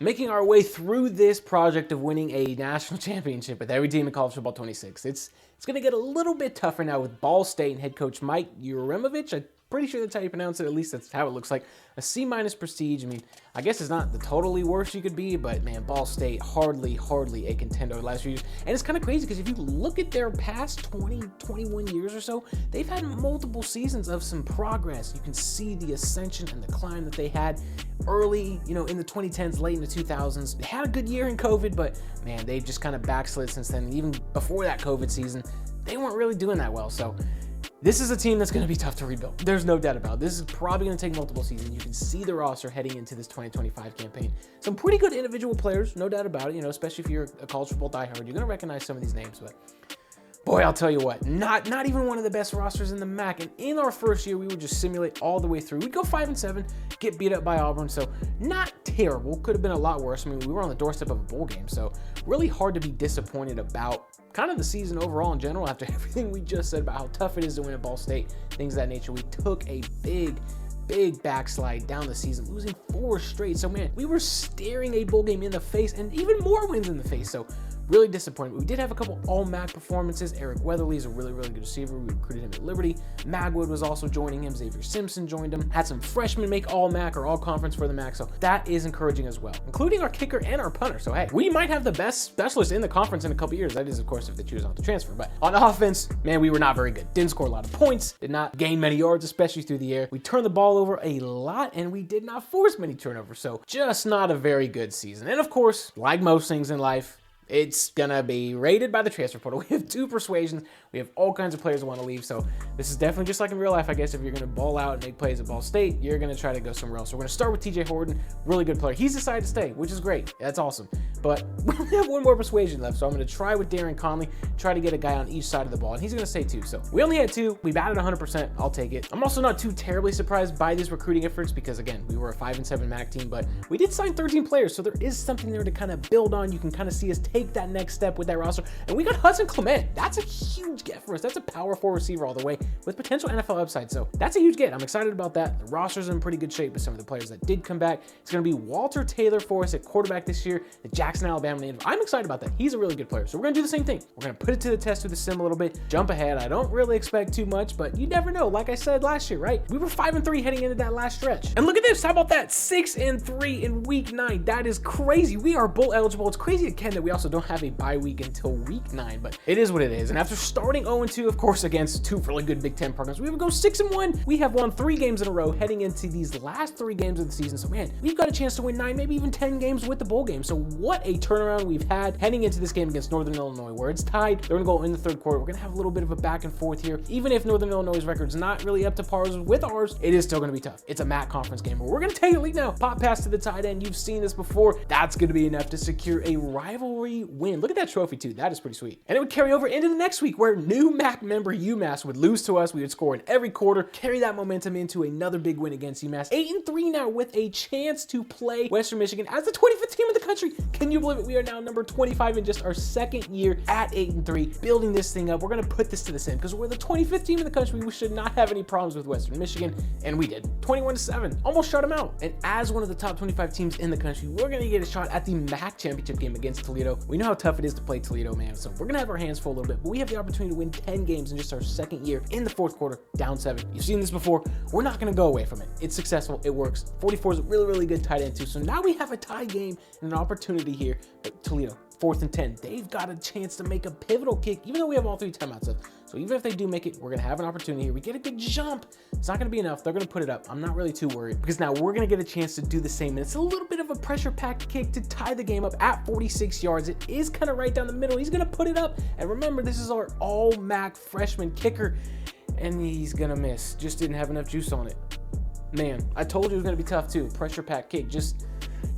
Making our way through this project of winning a national championship with every team in college football 26. It's going to get a little bit tougher now with Ball State and head coach Mike Yuremovich. I'm pretty sure that's how you pronounce it. At least that's how it looks like. A C- prestige. I mean, I guess it's not the totally worst you could be, but man, Ball State hardly a contender the last few years. And it's kind of crazy because if you look at their past 20, 21 years or so, they've had multiple seasons of some progress. You can see the ascension and the climb that they had early, in the 2010s, late in the 2000s. They had a good year in COVID, but man, they've just kind of backslid since then. Even before that COVID season, they weren't really doing that well. So this is a team that's going to be tough to rebuild. There's no doubt about it. This is probably going to take multiple seasons. You can see the roster heading into this 2025 campaign. Some pretty good individual players, no doubt about it, especially if you're a college football diehard. You're going to recognize some of these names, but boy, I'll tell you what, not even one of the best rosters in the MAC. And in our first year, we would just simulate all the way through. We'd go 5-7, get beat up by Auburn, so not terrible. Could have been a lot worse. I mean, we were on the doorstep of a bowl game, so really hard to be disappointed about kind of the season overall in general after everything we just said about how tough it is to win at Ball State, things of that nature. We took a big backslide down the season, losing 4 straight. So man, we were staring a bowl game in the face and even more wins in the face. So really disappointed. We did have a couple all-MAC performances. Eric Weatherly is a really good receiver. We recruited him at Liberty. Magwood was also joining him. Xavier Simpson joined him. Had some freshmen make all-MAC or all-conference for the MAC. So that is encouraging as well, including our kicker and our punter. So hey, we might have the best specialist in the conference in a couple years. That is, of course, if they choose not to transfer. But on offense, man, we were not very good. Didn't score a lot of points. Did not gain many yards, especially through the air. We turned the ball over a lot, and we did not force many turnovers. So just not a very good season. And of course, like most things in life, it's gonna be rated by the transfer portal. We have 2 persuasions. We have all kinds of players who want to leave. So this is definitely just like in real life, I guess. If you're gonna ball out and make plays at Ball State, you're gonna try to go somewhere else. So we're gonna start with TJ Horton, really good player. He's decided to stay, which is great. That's awesome. But we only have 1 more persuasion left. So I'm gonna try with Darren Conley, try to get a guy on each side of the ball, and he's gonna stay too. So we only had 2. We batted 100%. I'll take it. I'm also not too terribly surprised by these recruiting efforts because again, we were a 5-7 MAC team, but we did sign 13 players. So there is something there to kind of build on. You can kind of see us take that next step with that roster. And we got Hudson Clement. That's a huge get for us. That's a power 4 receiver all the way with potential NFL upside. So that's a huge get. I'm excited about that. The roster's in pretty good shape with some of the players that did come back. It's going to be Walter Taylor for us at quarterback this year, the Jackson, Alabama native. I'm excited about that. He's a really good player. So we're going to do the same thing. We're going to put it to the test through the sim a little bit, jump ahead. I don't really expect too much, but you never know. Like I said last year, right? We were 5-3 heading into that last stretch. And look at this. How about that? 6-3 in week 9. That is crazy. We are bowl eligible. It's crazy again that we also don't have a bye week until week 9, but it is what it is. And after starting 0-2, of course, against 2 really good Big Ten partners, we would go 6-1. We have won 3 games in a row heading into these last 3 games of the season. So man, we've got a chance to win 9, maybe even 10 games with the bowl game. So what a turnaround we've had heading into this game against Northern Illinois, where it's tied. They're gonna go in the 3rd quarter. We're gonna have a little bit of a back and forth here. Even if Northern Illinois' record's not really up to par with ours, it is still gonna be tough. It's a MAC conference game, but we're gonna take a lead now. Pop pass to the tight end. You've seen this before. That's gonna be enough to secure a rivalry win. Look at that trophy too. That is pretty sweet. And it would carry over into the next week where new MAC member UMass would lose to us. We would score in every quarter, carry that momentum into another big win against UMass. 8-3 now with a chance to play Western Michigan as the 25th team in the country. Can you believe it? We are now number 25 in just our 2nd year at 8-3, building this thing up. We're going to put this to the sim because we're the 25th team in the country. We should not have any problems with Western Michigan, and we did. 21-7, almost shut them out. And as one of the top 25 teams in the country, we're going to get a shot at the MAC championship game against Toledo. We know how tough it is to play Toledo, man. So we're going to have our hands full a little bit, but we have the opportunity to win 10 games in just our 2nd year in the 4th quarter, down 7. You've seen this before. We're not going to go away from it. It's successful. It works. 44 is a really good tight end too. So now we have a tie game and an opportunity here. But Toledo, 4th and 10. They've got a chance to make a pivotal kick, even though we have all 3 timeouts left. So even if they do make it, we're going to have an opportunity here. We get a good jump. It's not going to be enough. They're going to put it up. I'm not really too worried because now we're going to get a chance to do the same. And it's a little bit of a pressure-packed kick to tie the game up at 46 yards. It is kind of right down the middle. He's going to put it up. And remember, this is our all-MAC freshman kicker. And he's going to miss. Just didn't have enough juice on it. Man, I told you it was going to be tough too. Pressure-packed kick. Just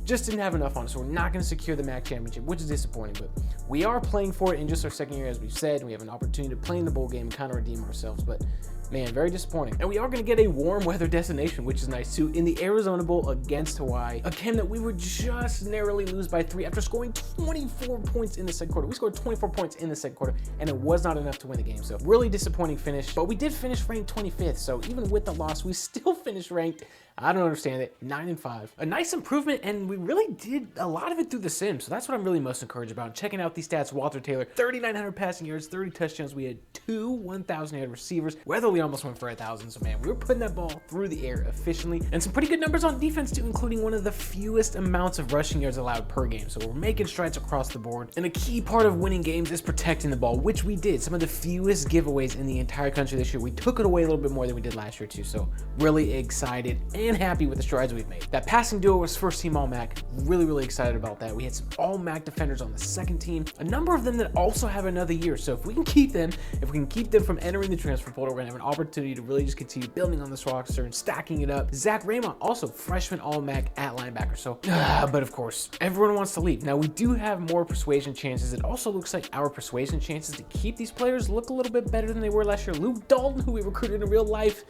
didn't have enough on it, so we're not going to secure the MAC championship, which is disappointing, but we are playing for it in just our 2nd year, as we've said, and we have an opportunity to play in the bowl game and kind of redeem ourselves, but man, very disappointing. And we are going to get a warm weather destination, which is nice too, in the Arizona Bowl against Hawaii, a game that we would just narrowly lose by 3 after scoring 24 points in the 2nd quarter. We scored 24 points in the 2nd quarter, and it was not enough to win the game, so really disappointing finish, but we did finish ranked 25th, so even with the loss, we still finished ranked I don't understand it. 9-5. A nice improvement, and we really did a lot of it through the sim, so that's what I'm really most encouraged about. Checking out these stats, Walter Taylor, 3,900 passing yards, 30 touchdowns. We had 2 1,000-yard receivers. Weatherly almost went for 1,000, so man, we were putting that ball through the air efficiently, and some pretty good numbers on defense too, including one of the fewest amounts of rushing yards allowed per game. So we're making strides across the board, and a key part of winning games is protecting the ball, which we did. Some of the fewest giveaways in the entire country this year. We took it away a little bit more than we did last year too, so really excited and happy with the strides we've made. That passing duo was first team All-MAC. Really excited about that. We had some All-MAC defenders on the second team, a number of them that also have another year. So if we can keep them, from entering the transfer portal, we're gonna have an opportunity to really just continue building on this roster and stacking it up. Zach Raymond, also freshman All-MAC at linebacker. So, but of course, everyone wants to leave. Now we do have more persuasion chances. It also looks like our persuasion chances to keep these players look a little bit better than they were last year. Luke Dalton, who we recruited in real life,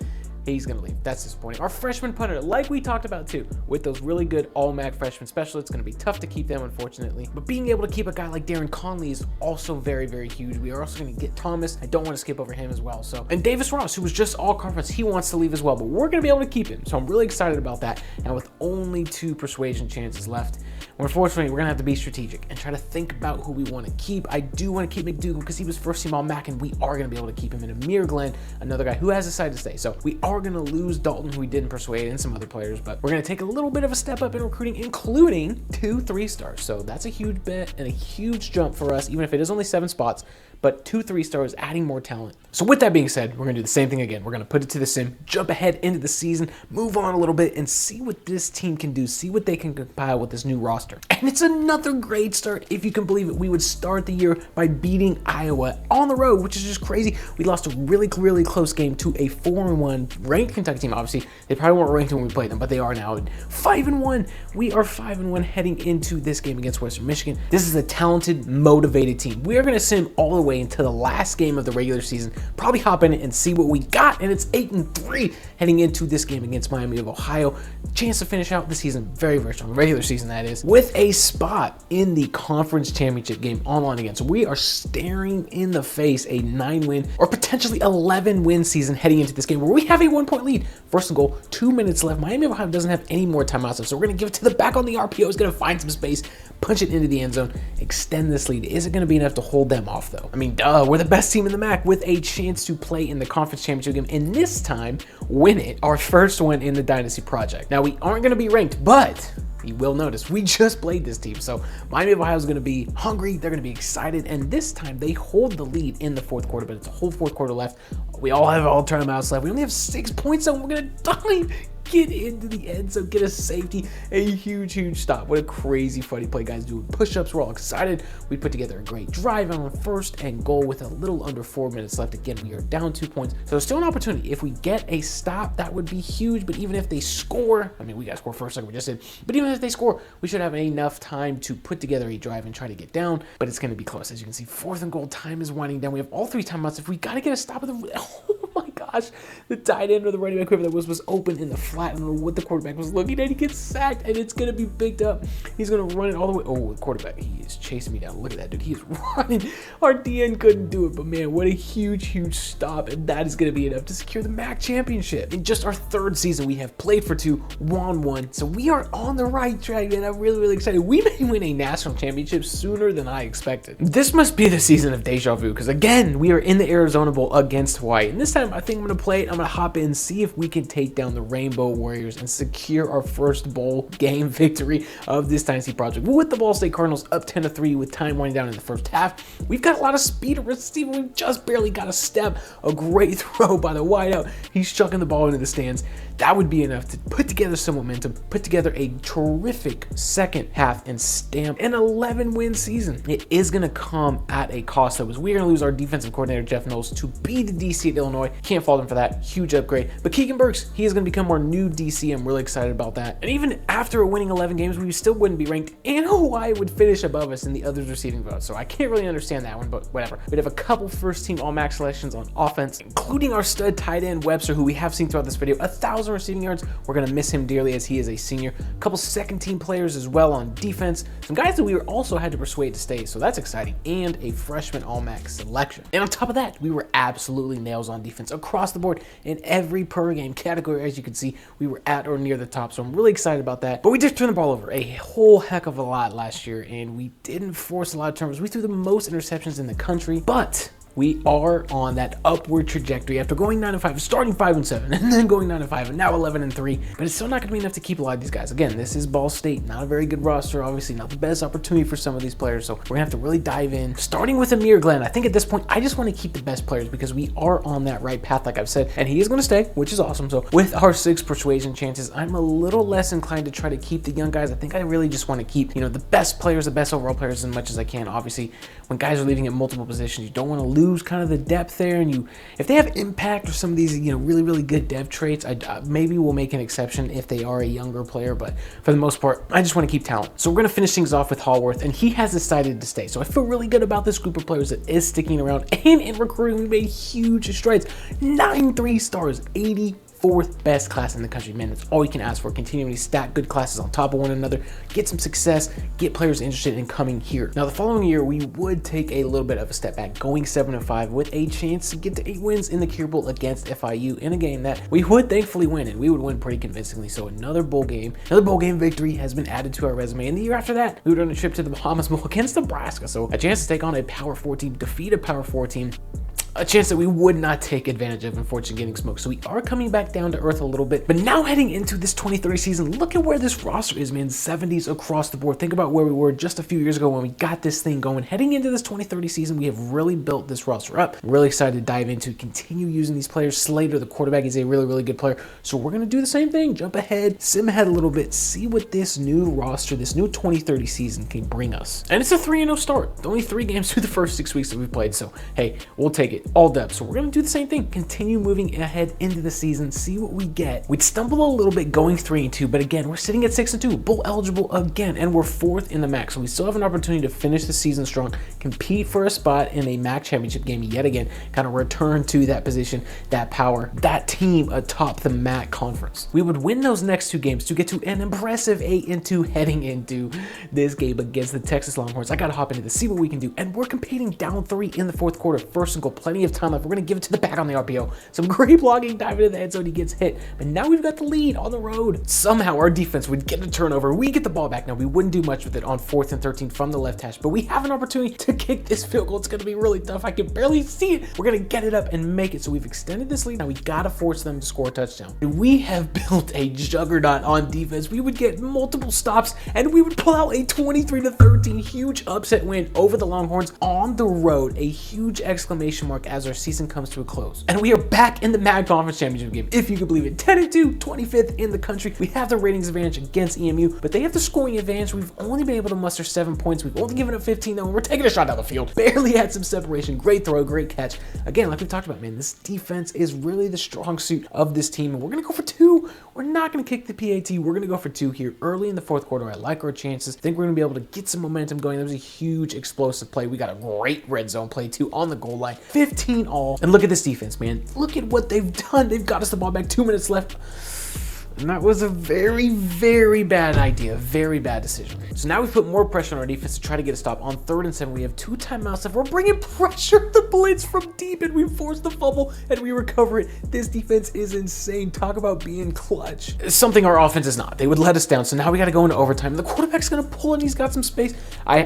he's gonna leave. That's disappointing. Our freshman punter, like we talked about too, with those really good All-MAC freshman specialists, it's gonna be tough to keep them, unfortunately. But being able to keep a guy like Darren Conley is also very huge. We are also gonna get Thomas. I don't want to skip over him as well. So, and Davis Ross, who was just all conference, he wants to leave as well, but we're gonna be able to keep him. So I'm really excited about that. Now with only 2 persuasion chances left, unfortunately, we're gonna have to be strategic and try to think about who we want to keep. I do want to keep McDougal because he was first team All-MAC, and we are gonna be able to keep him. And Amir Glenn, another guy who has decided to stay. So we are gonna lose Dalton, who we didn't persuade, and some other players, but we're gonna take a little bit of a step up in recruiting, including 2 3-stars. So that's a huge bet and a huge jump for us, even if it is only 7 spots. But 2 3-stars, adding more talent. So with that being said, we're gonna do the same thing again. We're gonna put it to the sim, jump ahead into the season, move on a little bit, and see what this team can do, see what they can compile with this new roster. And it's another great start, if you can believe it. We would start the year by beating Iowa on the road, which is just crazy. We lost a really close game to a 4-1 ranked Kentucky team. Obviously, they probably weren't ranked when we played them, but they are now. 5-1. We are 5-1 heading into this game against Western Michigan. This is a talented, motivated team. We are gonna sim all the way into the last game of the regular season, probably hop in it and see what we got, and it's 8-3 heading into this game against Miami of Ohio. Chance to finish out the season very strong, regular season that is, with a spot in the conference championship game online again. So we are staring in the face a 9-win or potentially 11-win season heading into this game where we have a 1-point lead. First and goal, 2 minutes left. Miami of Ohio doesn't have any more timeouts left, so we're gonna give it to the back on the RPO. Is gonna find some space, punch it into the end zone, extend this lead. Is it gonna be enough to hold them off though? I mean, duh, we're the best team in the MAC with a chance to play in the conference championship game, and this time win it, our first one in the Dynasty Project. Now we aren't gonna be ranked, but you will notice we just played this team, so Miami of Ohio is going to be hungry, they're going to be excited, and this time they hold the lead in the 4th quarter, but it's a whole 4th quarter left. We all have all timeouts left. We only have 6 points, so we're going to die. Get into the end zone, get a safety, a huge stop. What a crazy funny play, guys. Doing push-ups, we're all excited. We put together a great drive on 1st and goal with a little under 4 minutes left. Again, we are down 2 points, so there's still an opportunity. If we get a stop, that would be huge, but even if they score, I mean, we got to score first like we just did, but even if they score, we should have enough time to put together a drive and try to get down, but it's going to be close. As you can see, 4th and goal, time is winding down. We have all 3 timeouts. If we got to get a stop at the... Oh my gosh, the tight end or the running back, whoever that was open in the flat. I don't know what the quarterback was looking at. He gets sacked, and it's going to be picked up. He's going to run it all the way. Oh, the quarterback, he is chasing me down. Look at that, dude. He is running. Our DN couldn't do it, but man, what a huge stop, and that is going to be enough to secure the MAC championship. In just our 3rd season, we have played for 2, won 1, so we are on the right track, man. I'm really excited. We may win a national championship sooner than I expected. This must be the season of deja vu, because again, we are in the Arizona Bowl against Hawaii, and this time I think I'm going to play it. I'm going to hop in, see if we can take down the Rainbow Warriors and secure our first bowl game victory of this Dynasty Project. With the Ball State Cardinals up 10-3 with time winding down in the 1st half. We've got a lot of speed at receiver. We've just barely got a step. A great throw by the wideout. He's chucking the ball into the stands. That would be enough to put together some momentum, put together a terrific 2nd half, and stamp an 11-win season. It is going to come at a cost, though, because we're going to lose our defensive coordinator, Jeff Knowles, to be the DC at Illinois. Can't fault him for that. Huge upgrade. But Keegan Burks, he is going to become our new DC. I'm really excited about that. And even after winning 11 games, we still wouldn't be ranked, and Hawaii would finish above us in the others receiving votes. So I can't really understand that one, but whatever. We'd have a couple first-team All-MAC selections on offense, including our stud tight end Webster, who we have seen throughout this video. 1,000 2,000 receiving yards. We're going to miss him dearly as he is a senior. A couple second-team players as well on defense. Some guys that we also had to persuade to stay, so that's exciting. And a freshman All-MAC selection. And on top of that, we were absolutely nails on defense across the board in every per game category. As you can see, we were at or near the top, so I'm really excited about that. But we did turn the ball over a whole heck of a lot last year, and we didn't force a lot of turnovers. We threw the most interceptions in the country, but we are on that upward trajectory after going 9-5, starting 5-7, and then going 9-5, and now 11-3. But it's still not going to be enough to keep a lot of these guys. Again, this is Ball State, not a very good roster, obviously not the best opportunity for some of these players. So we're going to have to really dive in. Starting with Amir Glenn, I think at this point, I just want to keep the best players because we are on that right path, like I've said, and he is going to stay, which is awesome. So with our 6 persuasion chances, I'm a little less inclined to try to keep the young guys. I think I really just want to keep, the best players, the best overall players as much as I can. Obviously, when guys are leaving at multiple positions, you don't want to lose kind of the depth there, and if they have impact or some of these really good dev traits, maybe we'll make an exception if they are a younger player, but for the most part I just want to keep talent. So we're going to finish things off with Hallworth, and he has decided to stay, so I feel really good about this group of players that is sticking around. And in recruiting, we made huge strides. 9 3-stars, 84th best class in the country. Man, that's all you can ask for. Continuing to stack good classes on top of one another, get some success, get players interested in coming here. Now, the following year, we would take a little bit of a step back, going 7-5 with a chance to get to 8 wins in the Cure Bowl against FIU in a game that we would thankfully win, and we would win pretty convincingly. So another bowl game victory has been added to our resume. And the year after that, we would on a trip to the Bahamas Bowl against Nebraska. So a chance to take on a Power 4 team, defeat a Power 4 team, a chance that we would not take advantage of, unfortunately, getting smoked. So we are coming back down to earth a little bit. But now heading into this 2030 season, look at where this roster is, man. 70s across the board. Think about where we were just a few years ago when we got this thing going. Heading into this 2030 season, we have really built this roster up. Really excited to dive into, continue using these players. Slater, the quarterback, is a really good player. So we're going to do the same thing. Jump ahead, sim ahead a little bit, see what this new roster, this new 2030 season can bring us. And it's a 3-0 start. Only 3 games through the first 6 weeks that we've played. So, hey, we'll take it. All depth. So we're going to do the same thing. Continue moving ahead into the season, see what we get. We'd stumble a little bit going 3-2, but again, we're sitting at 6-2, bowl eligible again, and we're 4th in the MAC. So we still have an opportunity to finish the season strong, compete for a spot in a MAC championship game yet again, kind of return to that position, that power, that team atop the MAC conference. We would win those next 2 games to get to an impressive 8-2 heading into this game against the Texas Longhorns. I got to hop into this, see what we can do. And we're competing down 3 in the 4th quarter, first and goal, plenty of time left. We're going to give it to the back on the RPO. Some great blocking, dive into the end zone, he gets hit. But now we've got the lead on the road. Somehow our defense would get a turnover. We get the ball back. Now we wouldn't do much with it on 4th and 13 from the left hash, but we have an opportunity to kick this field goal. It's going to be really tough. I can barely see it. We're going to get it up and make it. So we've extended this lead. Now we got to force them to score a touchdown. We have built a juggernaut on defense. We would get multiple stops and we would pull out a 23-13 huge upset win over the Longhorns on the road. A huge exclamation mark as our season comes to a close. And we are back in the MAC Conference Championship game, if you can believe it. 10-2, 25th in the country. We have the ratings advantage against EMU, but they have the scoring advantage. We've only been able to muster 7 points. We've only given up 15 though, and we're taking a shot down the field. Barely had some separation. Great throw, great catch. Again, like we talked about, man, this defense is really the strong suit of this team, and we're gonna go for 2. We're not gonna kick the PAT. We're gonna go for 2 here early in the 4th quarter. I like our chances. Think we're gonna be able to get some momentum going. That was a huge explosive play. We got a great red zone play too on the goal line. 15 all. And look at this defense, man. Look at what they've done. They've got us the ball back, 2 minutes left. And that was a very bad idea. Very bad decision. So now we've put more pressure on our defense to try to get a stop. On 3rd and 7, we have 2 timeouts left. We're bringing pressure, the blitz from deep, and we force the fumble, and we recover it. This defense is insane. Talk about being clutch. Something our offense is not. They would let us down, so now we got to go into overtime. The quarterback's going to pull, and he's got some space. I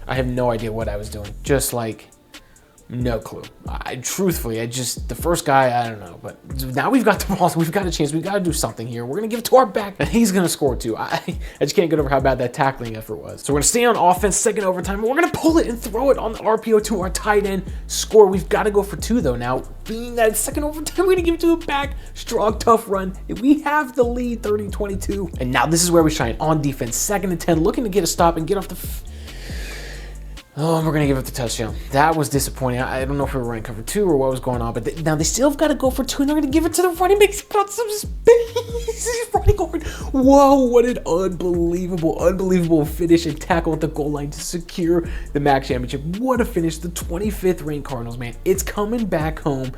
have no idea what I was doing. Just like, no clue. Truthfully, the first guy, I don't know. But now we've got the ball, so we've got a chance. We've got to do something here. We're going to give it to our back, and he's going to score too. I just can't get over how bad that tackling effort was. So we're going to stay on offense, 2nd overtime, and we're going to pull it and throw it on the RPO to our tight end. Score. We've got to go for 2 though. Now, being that 2nd overtime, we're going to give it to the back. Strong, tough run. We have the lead, 30-22. And now this is where we shine on defense. 2nd and 10, looking to get a stop and get off the... Oh, we're going to give up the touchdown. That was disappointing. I don't know if we were running cover 2 or what was going on, but now they still have got to go for 2, and they're going to give it to the running back. He's got some space. He's running over. Whoa, what an unbelievable finish and tackle at the goal line to secure the MAC championship. What a finish. The 25th ranked Cardinals, man. It's coming back home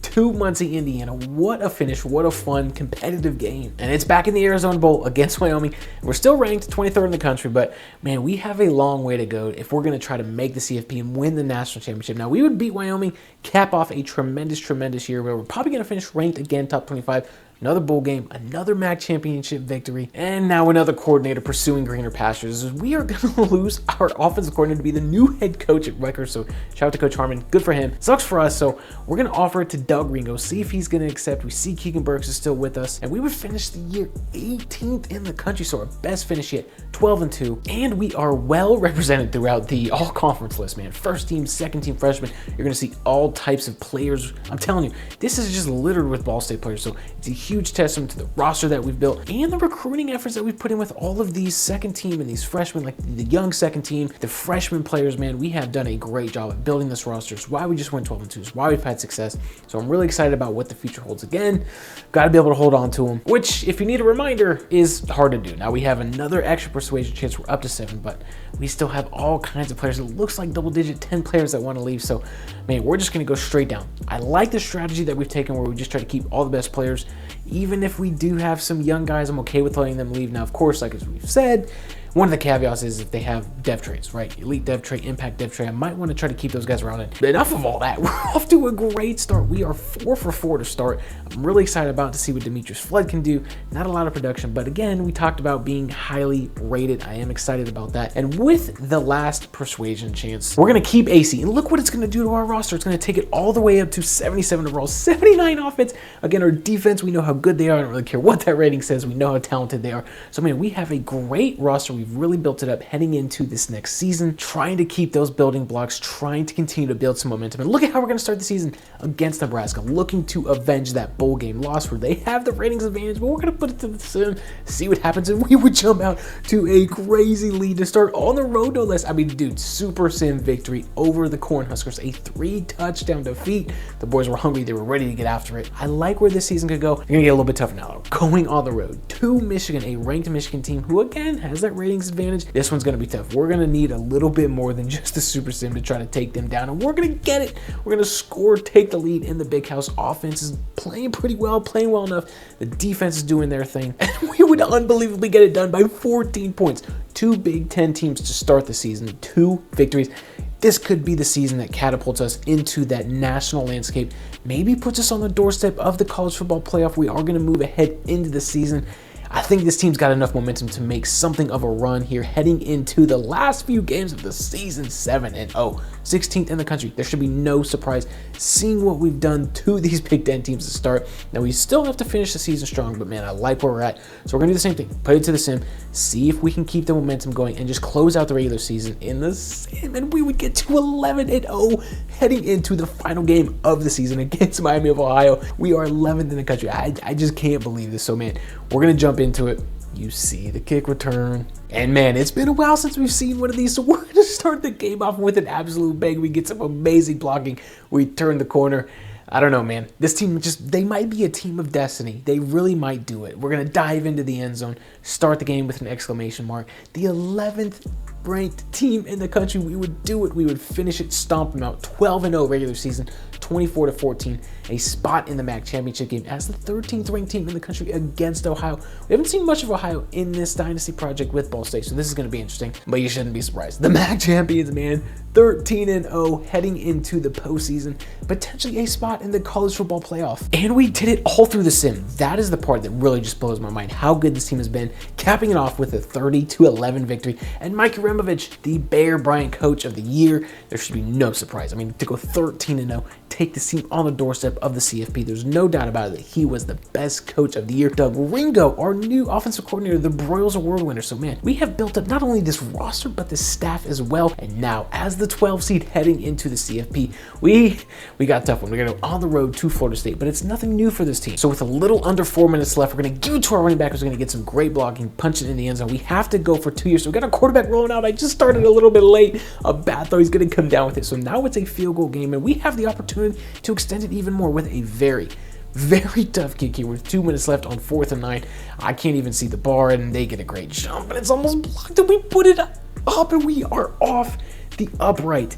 to Muncie, Indiana. What a finish, what a fun, competitive game. And it's back in the Arizona Bowl against Wyoming. We're still ranked 23rd in the country, but man, we have a long way to go if we're going to try to make the CFP and win the national championship. Now, we would beat Wyoming, cap off a tremendous year, where we're probably going to finish ranked again, top 25. Another bowl game, another MAC championship victory, and now another coordinator pursuing greener pastures. We are going to lose our offensive coordinator to be the new head coach at Rutgers, so shout out to Coach Harmon. Good for him. Sucks for us, so we're going to offer it to Doug Ringo, see if he's going to accept. We see Keegan Burks is still with us, and we would finish the year 18th in the country, so our best finish yet, 12-2, and we are well represented throughout the all-conference list, man. First team, second team freshmen, you're going to see all types of players. I'm telling you, this is just littered with Ball State players, so it's a huge testament to the roster that we've built and the recruiting efforts that we've put in with all of these second team and these freshmen, like the young second team, the freshman players. Man, we have done a great job at building this roster. It's why we just went 12-2. It's why we've had success. So I'm really excited about what the future holds. Again, got to be able to hold on to them, which, if you need a reminder, is hard to do. Now we have another extra persuasion chance. We're up to 7, but we still have all kinds of players. It looks like double-digit 10 players that want to leave. So, man, we're just going to go straight down. I like the strategy that we've taken where we just try to keep all the best players. Even if we do have some young guys, I'm okay with letting them leave. Now, of course, like as we've said, one of the caveats is if they have dev traits, right? Elite dev trait, impact dev trait. I might want to try to keep those guys around it. But enough of all that. We're off to a great start. We are 4 for 4 to start. I'm really excited about to see what Demetrius Flood can do. Not a lot of production, but again, we talked about being highly rated. I am excited about that. And with the last persuasion chance, we're going to keep AC. And look what it's going to do to our roster. It's going to take it all the way up to 77 overall, 79 offense. Again, our defense, we know how good they are. I don't really care what that rating says. We know how talented they are. So, man, we have a great roster. We've really built it up heading into this next season, trying to keep those building blocks, trying to continue to build some momentum. And look at how we're going to start the season against Nebraska, looking to avenge that bowl game loss where they have the ratings advantage, but we're going to put it to the sim, see what happens, and we would jump out to a crazy lead to start on the road, no less. I mean, dude, super sim victory over the Cornhuskers, a 3-touchdown defeat. The boys were hungry. They were ready to get after it. I like where this season could go. You're going to get a little bit tougher now. Going on the road to Michigan, a ranked Michigan team who, again, has that ratings advantage. This one's going to be tough. We're going to need a little bit more than just the super sim to try to take them down, and we're going to get it. We're going to score, take the lead in the big house. Offense is playing pretty well, playing well enough. The defense is doing their thing, and we would unbelievably get it done by 14 points. 2 Big Ten teams to start the season, 2 victories. This could be the season that catapults us into that national landscape, maybe puts us on the doorstep of the college football playoff. We are going to move ahead into the season. I think this team's got enough momentum to make something of a run here heading into the last few games of the season. 7-0, 16th in the country. There should be no surprise seeing what we've done to these Big Ten teams to start. Now, we still have to finish the season strong, but man, I like where we're at. So we're going to do the same thing. Put it to the sim, see if we can keep the momentum going and just close out the regular season in the sim, and we would get to 11-0 heading into the final game of the season against Miami of Ohio. We are 11th in the country. I just can't believe this. So, man, we're going to jump into it. You see the kick return. And man, it's been a while since we've seen one of these, so we're going to start the game off with an absolute bang. We get some amazing blocking. We turn the corner. I don't know, man. This team they might be a team of destiny. They really might do it. We're going to dive into the end zone, start the game with an exclamation mark. The 11th ranked team in the country. We would do it. We would finish it, stomp them out. 12-0 regular season, 24-14. A spot in the MAC championship game as the 13th ranked team in the country against Ohio. We haven't seen much of Ohio in this dynasty project with Ball State, so this is going to be interesting, but you shouldn't be surprised. The MAC champions, man, 13-0 heading into the postseason, potentially a spot in the college football playoff. And we did it all through the sim. That is the part that really just blows my mind, how good this team has been, capping it off with a 30-11 victory. And Mike Yuremovich, the Bear Bryant Coach of the Year, there should be no surprise. I mean, to go 13-0, take the team on the doorstep of the CFP, there's no doubt about it that he was the best coach of the year. Doug Ringo, our new offensive coordinator, the Broyles Award winner. So man, we have built up not only this roster, but the staff as well. And now, as the 12 seed heading into the CFP, we got a tough one. We're going to go on the road to Florida State, but it's nothing new for this team. So with a little under 4 minutes left, we're going to give it to our running back who's going to get some great blocking, punch it in the end zone. We have to go for 2 years. So we got our quarterback rolling out. I just started a little bit late. A bad throw. He's going to come down with it. So now it's a field goal game, and we have the opportunity to extend it even more with a very tough kick here with 2 minutes left on 4th and 9. I can't even see the bar, and they get a great jump, and it's almost blocked, and we put it up, and we are off the upright.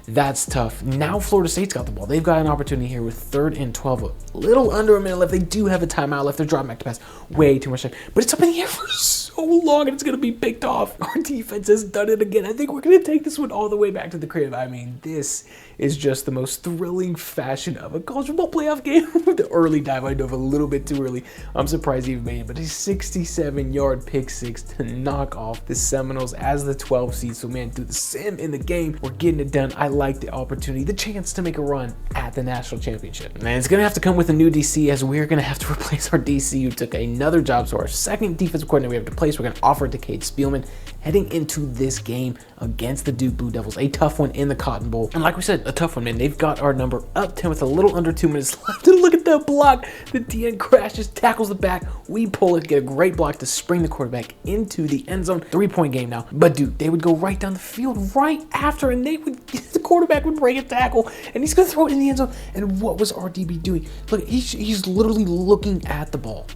That's tough. Now Florida State's got the ball. They've got an opportunity here with 3rd and 12. A little under a minute left. They do have a timeout left. They're dropping back to pass. Way too much time. But it's up in the air for so long, and it's going to be picked off. Our defense has done it again. I think we're going to take this one all the way back to the crib. I mean, this is just the most thrilling fashion of a college football playoff game. The early dive, I dove a little bit too early. I'm surprised he even made it, but a 67-yard pick six to knock off the Seminoles as the 12 seed. So man, dude, the sim in the game, we're getting it done. I like the opportunity, the chance to make a run at the national championship. And it's gonna have to come with a new DC, as we're gonna have to replace our DC who took another job. So our second defensive coordinator we have to replace, we're gonna offer it to Cade Spielman heading into this game against the Duke Blue Devils. A tough one in the Cotton Bowl. And like we said, a tough one, man. They've got our number up 10 with a little under 2 minutes left. And look at that block. The DN crashes, tackles the back. We pull it, get a great block to spring the quarterback into the end zone. 3-point game now. But dude, they would go right down the field right after, and the quarterback would break a tackle, and he's gonna throw it in the end zone. And what was our DB doing? Look, he's literally looking at the ball.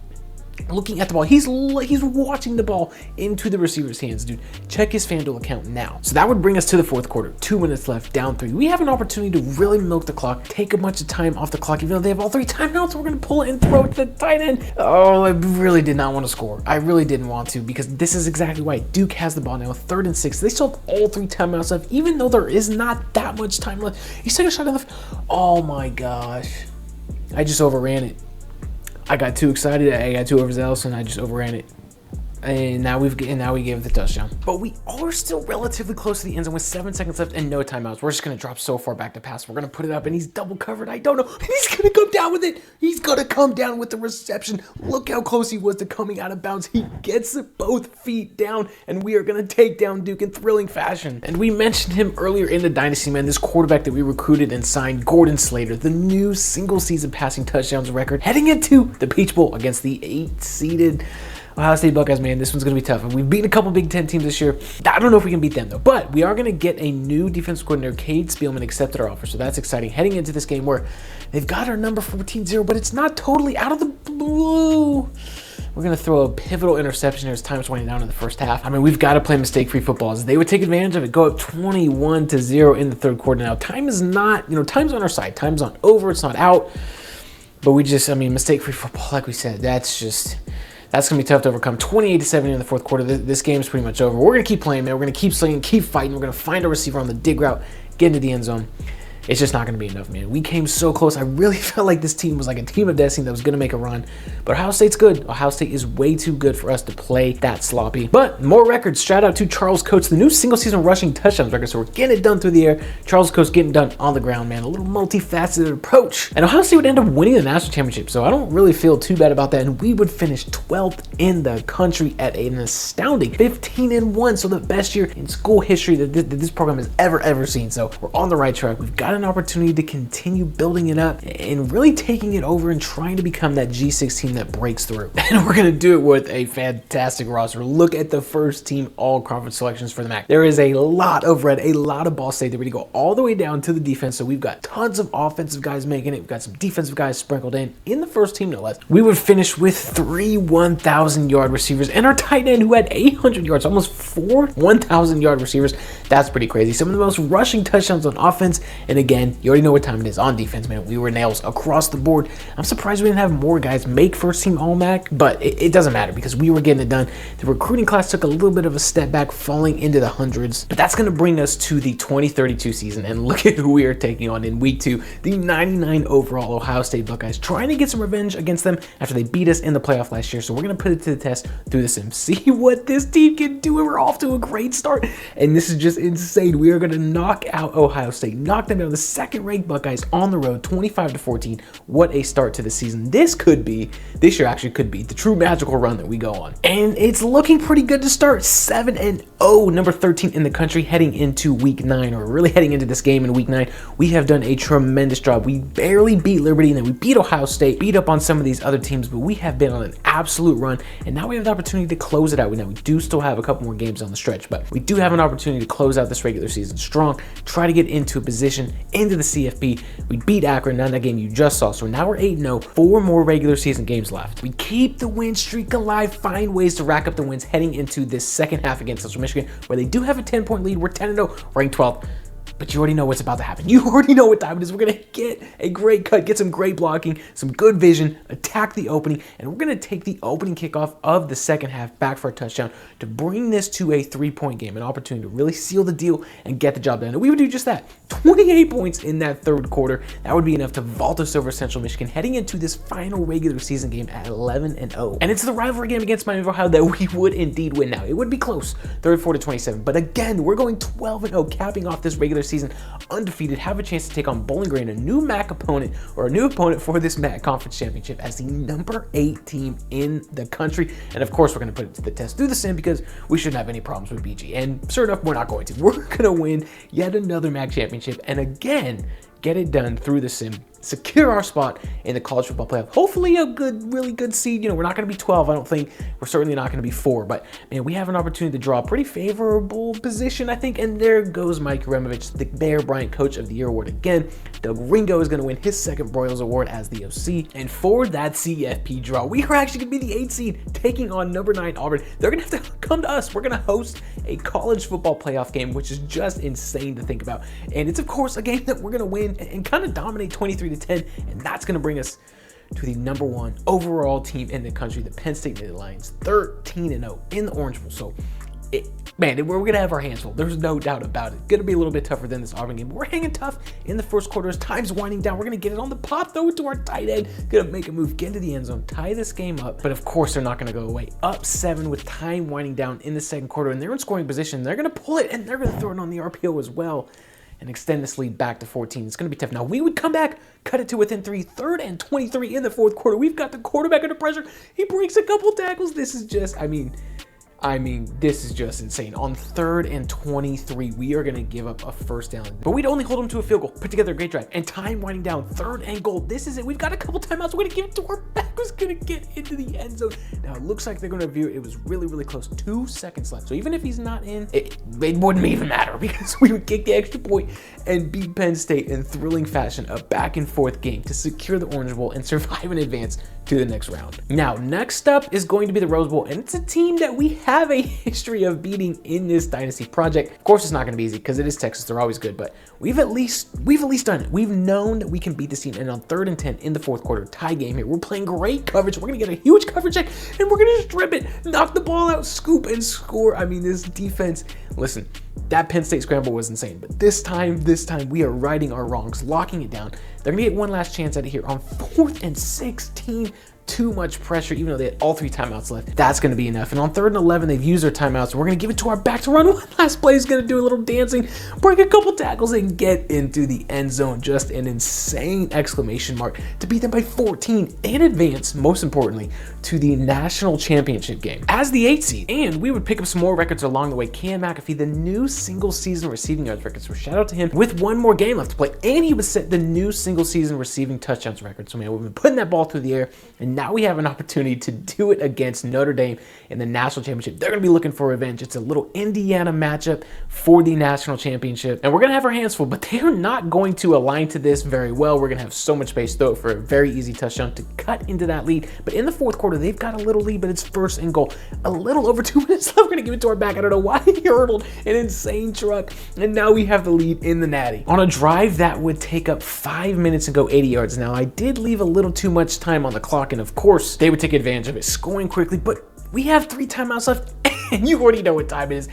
He's watching the ball into the receiver's hands, dude. Check his FanDuel account now. So that would bring us to the 4th quarter. 2 minutes left, down 3. We have an opportunity to really milk the clock, take a bunch of time off the clock, even though they have all 3 timeouts. We're gonna pull it and throw it to the tight end. Oh, I really did not want to score. I really didn't want to, because this is exactly why. Duke has the ball now, 3rd and 6. They still have all 3 timeouts left, even though there is not that much time left. He's taking a shot left. Oh my gosh. I just overran it. I got too excited. I got too overzealous, and I just overran it. And now we gave it the touchdown. But we are still relatively close to the end zone with 7 seconds left and no timeouts. We're just gonna drop so far back to pass. We're gonna put it up, and he's double covered. I don't know. He's gonna come down with it. He's gonna come down with the reception. Look how close he was to coming out of bounds. He gets both feet down, and we are gonna take down Duke in thrilling fashion. And we mentioned him earlier in the dynasty, man. This quarterback that we recruited and signed, Gordon Slater, the new single-season passing touchdowns record, heading into the Peach Bowl against the 8-seeded Ohio State Buckeyes, man. This one's going to be tough. And we've beaten a couple Big Ten teams this year. I don't know if we can beat them, though. But we are going to get a new defensive coordinator. Cade Spielman accepted our offer, so that's exciting. Heading into this game where they've got our number 14-0, but it's not totally out of the blue. We're going to throw a pivotal interception here as time's winding down in the first half. I mean, we've got to play mistake-free football. As they would take advantage of it, go up 21-0 in the 3rd quarter. Now, time is not, time's on our side. Time's not over. It's not out. But mistake-free football, like we said, that's going to be tough to overcome. 28-7 in the 4th quarter. This game is pretty much over. We're going to keep playing, man. We're going to keep slinging, keep fighting. We're going to find a receiver on the dig route, get into the end zone. It's just not going to be enough, man. We came so close. I really felt like this team was like a team of destiny that was going to make a run. But Ohio State's good. Ohio State is way too good for us to play that sloppy. But more records. Shout out to Charles Coates, the new single-season rushing touchdowns record. So we're getting it done through the air. Charles Coates getting done on the ground, man. A little multifaceted approach. And Ohio State would end up winning the national championship. So I don't really feel too bad about that. And we would finish 12th in the country at an astounding 15-1. So the best year in school history that this program has ever seen. So we're on the right track. We've got an opportunity to continue building it up and really taking it over and trying to become that G6 team that breaks through. And we're going to do it with a fantastic roster. Look at the first team all-conference selections for the MAC. There is a lot of red, a lot of Ball State. They're going to go all the way down to the defense. So we've got tons of offensive guys making it. We've got some defensive guys sprinkled in the first team, no less. We would finish with 3 1,000-yard receivers and our tight end who had 800 yards, almost 4 1,000-yard receivers. That's pretty crazy. Some of the most rushing touchdowns on offense. And again, you already know what time it is on defense, man. We were nails across the board. I'm surprised we didn't have more guys make first team All-MAC, but it doesn't matter because we were getting it done. The recruiting class took a little bit of a step back, falling into the hundreds, but that's going to bring us to the 2032 season. And look at who we are taking on in week 2, the 99 overall Ohio State Buckeyes, trying to get some revenge against them after they beat us in the playoff last year. So we're going to put it to the test through the sim. See what this team can do, and we're off to a great start. And this is just insane. We are going to knock out Ohio State, knock them down, the second-ranked Buckeyes on the road, 25-14. What a start to the season. This year actually could be the true magical run that we go on. And it's looking pretty good to start. 7-0, number 13 in the country, heading into week 9, or really heading into this game in week 9. We have done a tremendous job. We barely beat Liberty, and then we beat Ohio State, beat up on some of these other teams, but we have been on an absolute run, and now we have the opportunity to close it out. Now, we do still have a couple more games on the stretch, but we do have an opportunity to close out this regular season strong, try to get into a position into the CFP. We beat Akron in that game you just saw, so now we're 8-0, 4 more regular season games left. We keep the win streak alive, find ways to rack up the wins heading into this second half against Central Michigan, where they do have a 10-point lead. We're 10-0, ranked 12th. But you already know what's about to happen. You already know what time it is. We're going to get a great cut, get some great blocking, some good vision, attack the opening, and we're going to take the opening kickoff of the second half back for a touchdown to bring this to a 3-point game, an opportunity to really seal the deal and get the job done. And we would do just that. 28 points in that third quarter. That would be enough to vault us over Central Michigan, heading into this final regular season game at 11-0. And it's the rivalry game against Miami of Ohio that we would indeed win now. It would be close, 34-27. But again, we're going 12-0, capping off this regular season undefeated, have a chance to take on Bowling Green, a new MAC opponent, or a new opponent for this MAC Conference Championship as the number 8 team in the country. And of course, we're going to put it to the test through the sim because we shouldn't have any problems with BG. And sure enough, we're not going to. We're going to win yet another MAC championship and again, get it done through the sim, secure our spot in the college football playoff. Hopefully a good, really good seed. You know, we're not going to be 12, I don't think. We're certainly not going to be 4, but man, we have an opportunity to draw a pretty favorable position, I think. And there goes Mike Yuremovich, the Bear Bryant Coach of the Year award again. Doug Ringo is going to win his second Broyles Award as the OC. And for that CFP draw, we are actually going to be the 8 seed taking on number 9 Auburn. They're going to have to come to us. We're going to host a college football playoff game, which is just insane to think about. And it's, of course, a game that we're going to win and kind of dominate 23-10, and that's going to bring us to the number 1 overall team in the country, the Penn State Nittany Lions, 13-0 in the Orange Bowl. So, we're going to have our hands full. There's no doubt about it. Going to be a little bit tougher than this Auburn game. But we're hanging tough in the first quarter as time's winding down. We're going to get it on the pop, throw it to our tight end. Going to make a move, get into the end zone, tie this game up. But of course, they're not going to go away. Up 7 with time winding down in the second quarter, and they're in scoring position. They're going to pull it, and they're going to throw it on the RPO as well and extend this lead back to 14. It's going to be tough. Now, we would come back, cut it to within 3, 3rd and 23 in the fourth quarter. We've got the quarterback under pressure. He breaks a couple tackles. This is just, I mean, this is just insane. On 3rd and 23, we are going to give up a first down. But we'd only hold them to a field goal. Put together a great drive. And time winding down. 3rd and goal. This is it. We've got a couple timeouts. We're going to give it to our back. Who's going to get into the end zone. Now, it looks like they're going to review it. It was really, really close. 2 seconds left. So even if he's not in, it wouldn't even matter because we would kick the extra point and beat Penn State in thrilling fashion. A back and forth game to secure the Orange Bowl and survive in advance to the next round. Now, next up is going to be the Rose Bowl, and it's a team that we have a history of beating in this dynasty project. Of course, it's not going to be easy because it is Texas. They're always good, but we've at least done it. We've known that we can beat this team, and on 3rd and 10 in the fourth quarter, tie game here. We're playing great coverage. We're going to get a huge coverage check, and we're going to strip it, knock the ball out, scoop, and score. I mean, this defense, listen, that Penn State scramble was insane, but this time, we are righting our wrongs, locking it down. They're going to get one last chance at it here on 4th and 16. Too much pressure, even though they had all 3 timeouts left. That's going to be enough. And on 3rd and 11, they've used their timeouts. We're going to give it to our back to run. One last play is going to do a little dancing, break a couple tackles, and get into the end zone. Just an insane exclamation mark to beat them by 14 and advance, most importantly, to the national championship game as the 8 seed. And we would pick up some more records along the way. Cam McAfee, the new single season receiving yards record. So shout out to him with 1 more game left to play. And he would set the new single season receiving touchdowns record. So man, we've been putting that ball through the air, and now we have an opportunity to do it against Notre Dame in the national championship. They're going to be looking for revenge. It's a little Indiana matchup for the national championship, and we're going to have our hands full, but they're not going to align to this very well. We're going to have so much space, throw it for a very easy touchdown to cut into that lead. But in the fourth quarter, they've got a little lead, but it's 1st and goal. A little over 2 minutes left. We're going to give it to our back. I don't know why he hurdled an insane truck, and now we have the lead in the Natty on a drive that would take up 5 minutes and go 80 yards. Now, I did leave a little too much time on the clock, and of course, they would take advantage of it, scoring quickly, but we have 3 timeouts left, and you already know what time it is.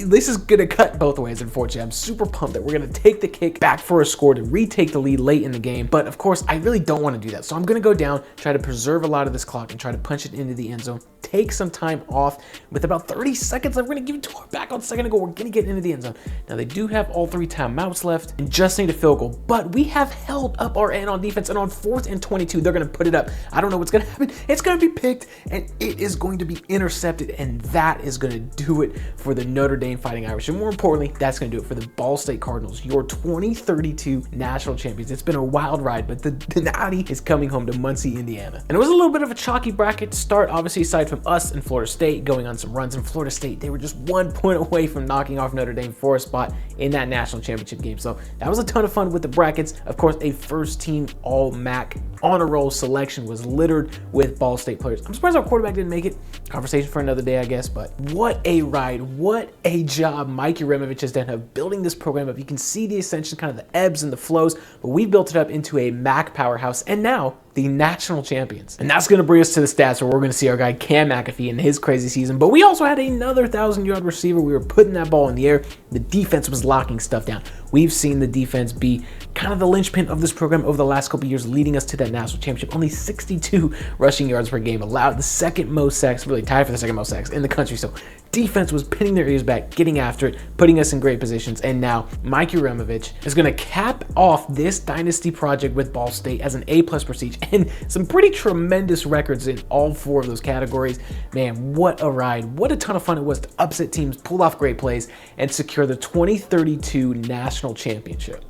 This is going to cut both ways, unfortunately. I'm super pumped that we're going to take the kick back for a score to retake the lead late in the game, but of course, I really don't want to do that. So I'm going to go down, try to preserve a lot of this clock, and try to punch it into the end zone, take some time off. With about 30 seconds left, we're going to give it to our back on 2nd and goal. We're going to get into the end zone. Now, they do have all 3 timeouts left and just need a field goal, but we have held up our end on defense, and on 4th and 22, they're going to put it up. I don't know what's going to happen. It's going to be picked, and it is going to be intercepted, and that is going to do it for the Notre Dame Fighting Irish. And more importantly, that's going to do it for the Ball State Cardinals, your 2032 national champions. It's been a wild ride, but the Natty is coming home to Muncie, Indiana. And it was a little bit of a chalky bracket to start, obviously, aside from us and Florida State going on some runs. In Florida State, they were just 1 point away from knocking off Notre Dame for a spot in that national championship game. So that was a ton of fun with the brackets. Of course, a first-team All-MAC honor roll selection was littered with Ball State players. I'm surprised our quarterback didn't make it. Conversation for another day, I guess, but But what a ride, what a job Mike Yuremovich has done of building this program up. You can see the ascension, kind of the ebbs and the flows, but we built it up into a MAC powerhouse, and now the national champions. And that's going to bring us to the stats where we're going to see our guy Cam McAfee in his crazy season. But we also had another 1,000-yard receiver. We were putting that ball in the air. The defense was locking stuff down. We've seen the defense be kind of the linchpin of this program over the last couple of years, leading us to that national championship. Only 62 rushing yards per game, allowed the second most sacks, really tied for the second most sacks in the country. So defense was pinning their ears back, getting after it, putting us in great positions. And now Mike Yuremovich is going to cap off this dynasty project with Ball State as an A+ prestige and some pretty tremendous records in all 4 of those categories. Man, what a ride. What a ton of fun it was to upset teams, pull off great plays, and secure the 2032 national championship.